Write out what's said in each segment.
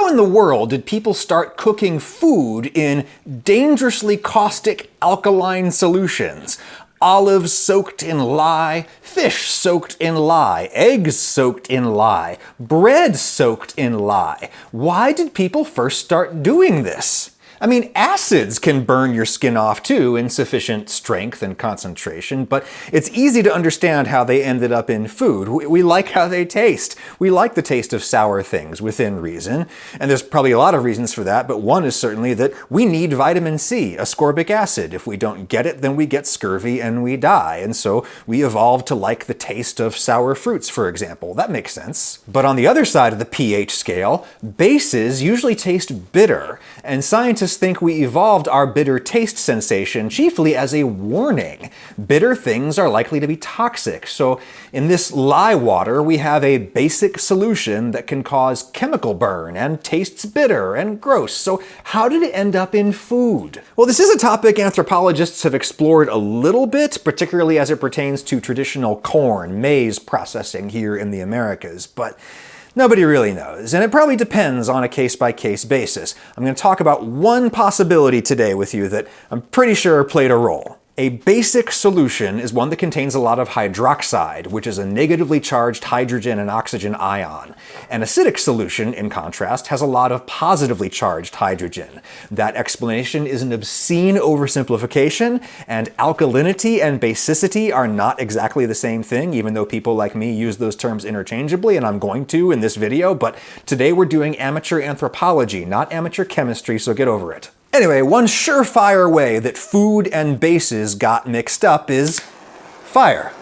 How in the world did people start cooking food in dangerously caustic alkaline solutions? Olives soaked in lye, fish soaked in lye, eggs soaked in lye, bread soaked in lye. Why did people first start doing this? I mean, acids can burn your skin off too in sufficient strength and concentration, but it's easy to understand how they ended up in food. We like how they taste. We like the taste of sour things within reason, and there's probably a lot of reasons for that, but one is certainly that we need vitamin C, ascorbic acid. If we don't get it, then we get scurvy and we die, and so we evolved to like the taste of sour fruits, for example. That makes sense. But on the other side of the pH scale, bases usually taste bitter, and scientists think we evolved our bitter taste sensation chiefly as a warning. Bitter things are likely to be toxic, so in this lye water we have a basic solution that can cause chemical burn and tastes bitter and gross. So how did it end up in food? Well, this is a topic anthropologists have explored a little bit, particularly as it pertains to traditional corn, maize processing here in the Americas, but nobody really knows, and it probably depends on a case-by-case basis. I'm going to talk about one possibility today with you that I'm pretty sure played a role. A basic solution is one that contains a lot of hydroxide, which is a negatively charged hydrogen and oxygen ion. An acidic solution, in contrast, has a lot of positively charged hydrogen. That explanation is an obscene oversimplification, and alkalinity and basicity are not exactly the same thing, even though people like me use those terms interchangeably, and I'm going to in this video, but today we're doing amateur anthropology, not amateur chemistry, so get over it. Anyway, one surefire way that food and bases got mixed up is fire.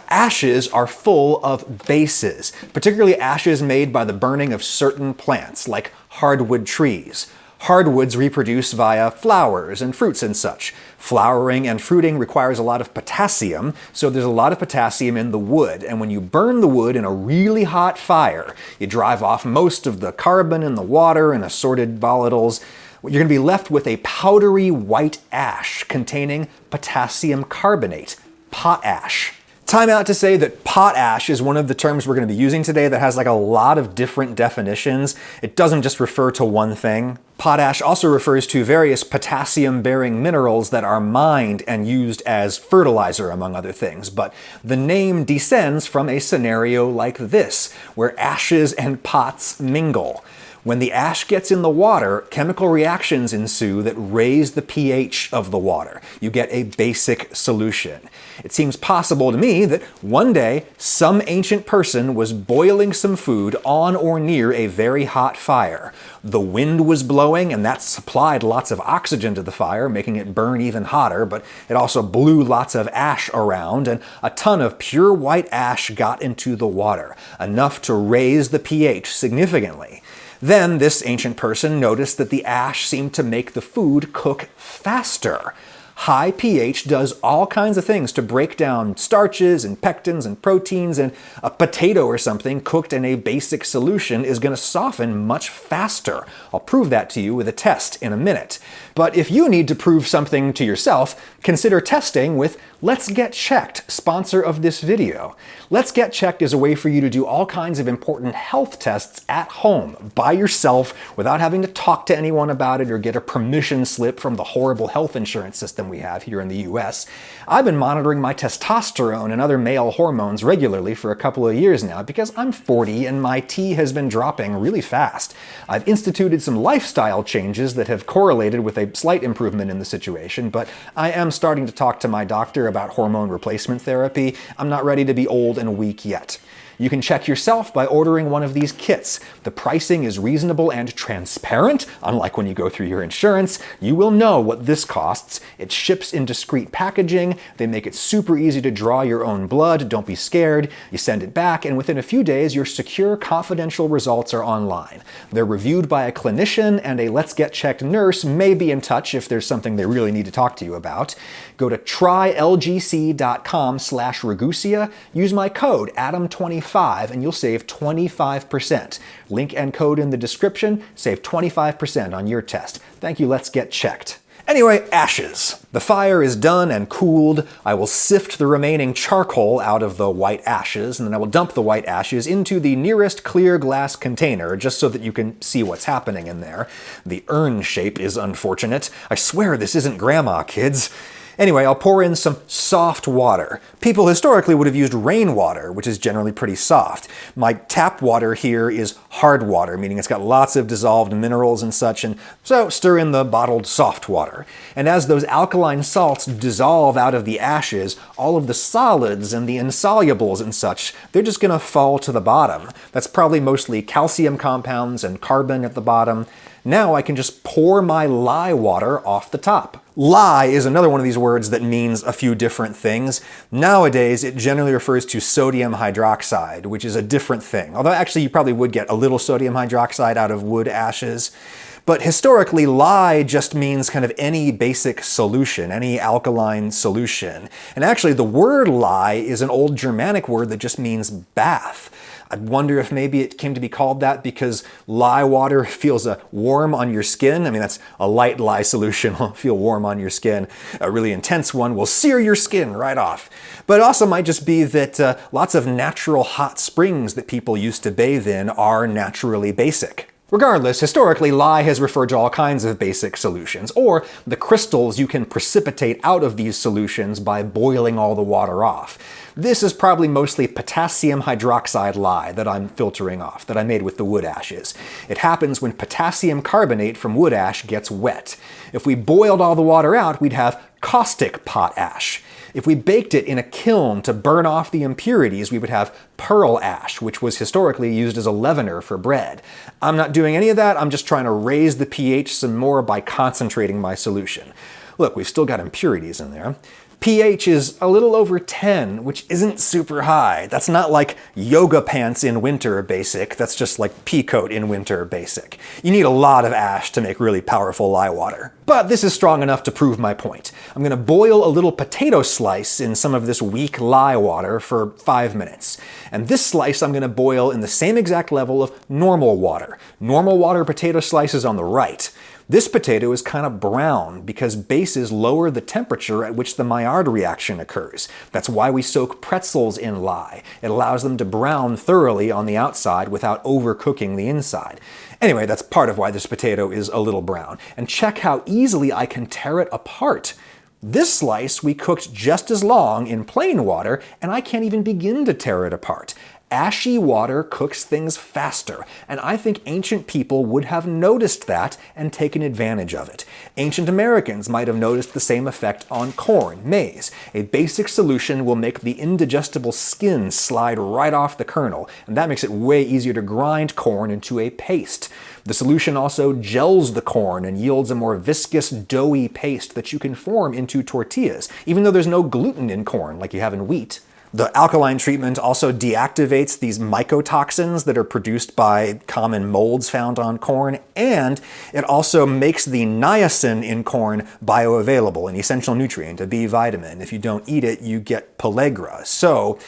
Ashes are full of bases, particularly ashes made by the burning of certain plants, like hardwood trees. Hardwoods reproduce via flowers and fruits and such. Flowering and fruiting requires a lot of potassium, so there's a lot of potassium in the wood, and when you burn the wood in a really hot fire, you drive off most of the carbon in the water and assorted volatiles. You're going to be left with a powdery white ash containing potassium carbonate, potash. Time out to say that potash is one of the terms we're going to be using today that has like a lot of different definitions. It doesn't just refer to one thing. Potash also refers to various potassium-bearing minerals that are mined and used as fertilizer, among other things. But the name descends from a scenario like this, where ashes and pots mingle. When the ash gets in the water, chemical reactions ensue that raise the pH of the water. You get a basic solution. It seems possible to me that one day some ancient person was boiling some food on or near a very hot fire. The wind was blowing, and that supplied lots of oxygen to the fire, making it burn even hotter, but it also blew lots of ash around, and a ton of pure white ash got into the water, enough to raise the pH significantly. Then this ancient person noticed that the ash seemed to make the food cook faster. High pH does all kinds of things to break down starches and pectins and proteins, and a potato or something cooked in a basic solution is going to soften much faster. I'll prove that to you with a test in a minute. But if you need to prove something to yourself, consider testing with Let's Get Checked, sponsor of this video. Let's Get Checked is a way for you to do all kinds of important health tests at home, by yourself, without having to talk to anyone about it or get a permission slip from the horrible health insurance system we have here in the US. I've been monitoring my testosterone and other male hormones regularly for a couple of years now because I'm 40 and my T has been dropping really fast. I've instituted some lifestyle changes that have correlated with a slight improvement in the situation, but I am starting to talk to my doctor about hormone replacement therapy. I'm not ready to be old and weak yet. You can check yourself by ordering one of these kits. The pricing is reasonable and transparent. Unlike when you go through your insurance, you will know what this costs. It ships in discreet packaging. They make it super easy to draw your own blood. Don't be scared. You send it back, and within a few days, your secure, confidential results are online. They're reviewed by a clinician, and a Let's Get Checked nurse may be in touch if there's something they really need to talk to you about. Go to trylgc.com/Ragusia. Use my code ADAM25 and you'll save 25%. Link and code in the description. Save 25% on your test. Thank you, Let's Get Checked. Anyway, ashes. The fire is done and cooled. I will sift the remaining charcoal out of the white ashes, and then I will dump the white ashes into the nearest clear glass container, just so that you can see what's happening in there. The urn shape is unfortunate. I swear this isn't grandma, kids. Anyway, I'll pour in some soft water. People historically would have used rainwater, which is generally pretty soft. My tap water here is hard water, meaning it's got lots of dissolved minerals and such, and so stir in the bottled soft water. And as those alkaline salts dissolve out of the ashes, all of the solids and the insolubles and such, they're just gonna fall to the bottom. That's probably mostly calcium compounds and carbon at the bottom. Now I can just pour my lye water off the top. Lye is another one of these words that means a few different things. Nowadays, it generally refers to sodium hydroxide, which is a different thing. Although actually you probably would get a little sodium hydroxide out of wood ashes. But historically, lye just means kind of any basic solution, any alkaline solution. And actually, the word lye is an old Germanic word that just means bath. I wonder if maybe it came to be called that because lye water feels warm on your skin. I mean, that's a light lye solution will feel warm on your skin. A really intense one will sear your skin right off. But it also might just be that lots of natural hot springs that people used to bathe in are naturally basic. Regardless, historically, lye has referred to all kinds of basic solutions, or the crystals you can precipitate out of these solutions by boiling all the water off. This is probably mostly potassium hydroxide lye that I'm filtering off, that I made with the wood ashes. It happens when potassium carbonate from wood ash gets wet. If we boiled all the water out, we'd have caustic pot ash. If we baked it in a kiln to burn off the impurities, we would have pearl ash, which was historically used as a leavener for bread. I'm not doing any of that, I'm just trying to raise the pH some more by concentrating my solution. Look, we've still got impurities in there. pH is a little over 10, which isn't super high. That's not like yoga pants in winter basic, that's just like pea coat in winter basic. You need a lot of ash to make really powerful lye water. But this is strong enough to prove my point. I'm gonna boil a little potato slice in some of this weak lye water for 5 minutes. And this slice I'm gonna boil in the same exact level of normal water. Normal water potato slice is on the right. This potato is kind of brown because bases lower the temperature at which the Maillard reaction occurs. That's why we soak pretzels in lye. It allows them to brown thoroughly on the outside without overcooking the inside. Anyway, that's part of why this potato is a little brown. And check how easily I can tear it apart. This slice we cooked just as long in plain water, and I can't even begin to tear it apart. Ashy water cooks things faster, and I think ancient people would have noticed that and taken advantage of it. Ancient Americans might have noticed the same effect on corn, maize. A basic solution will make the indigestible skin slide right off the kernel, and that makes it way easier to grind corn into a paste. The solution also gels the corn and yields a more viscous, doughy paste that you can form into tortillas, even though there's no gluten in corn like you have in wheat. The alkaline treatment also deactivates these mycotoxins that are produced by common molds found on corn, and it also makes the niacin in corn bioavailable, an essential nutrient, a B vitamin. If you don't eat it, you get pellagra. So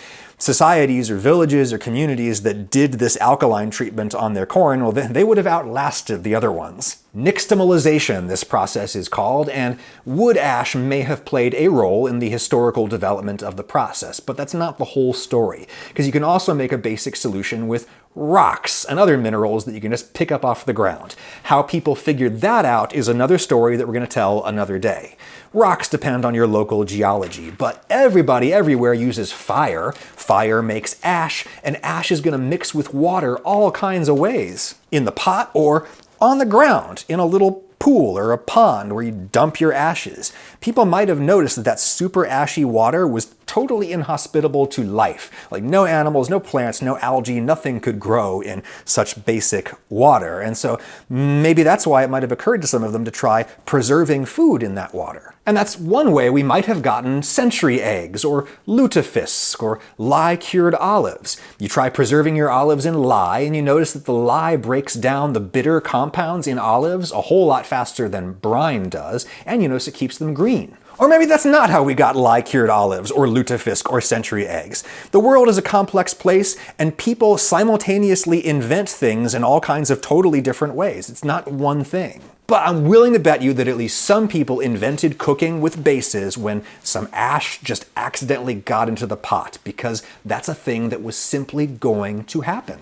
societies or villages or communities that did this alkaline treatment on their corn, well, they would have outlasted the other ones. Nixtamalization, this process is called, and wood ash may have played a role in the historical development of the process, but that's not the whole story, because you can also make a basic solution with rocks and other minerals that you can just pick up off the ground. How people figured that out is another story that we're going to tell another day. Rocks depend on your local geology, but everybody everywhere uses fire. Fire makes ash, and ash is going to mix with water all kinds of ways. In the pot or on the ground, in a little pool or a pond where you dump your ashes. People might have noticed that that super ashy water was totally inhospitable to life. Like no animals, no plants, no algae, nothing could grow in such basic water. And so maybe that's why it might have occurred to some of them to try preserving food in that water. And that's one way we might have gotten century eggs or lutefisk or lye-cured olives. You try preserving your olives in lye and you notice that the lye breaks down the bitter compounds in olives a whole lot faster than brine does, and you notice it keeps them green. Or maybe that's not how we got lye-cured olives, or lutefisk, or century eggs. The world is a complex place, and people simultaneously invent things in all kinds of totally different ways. It's not one thing. But I'm willing to bet you that at least some people invented cooking with bases when some ash just accidentally got into the pot, because that's a thing that was simply going to happen.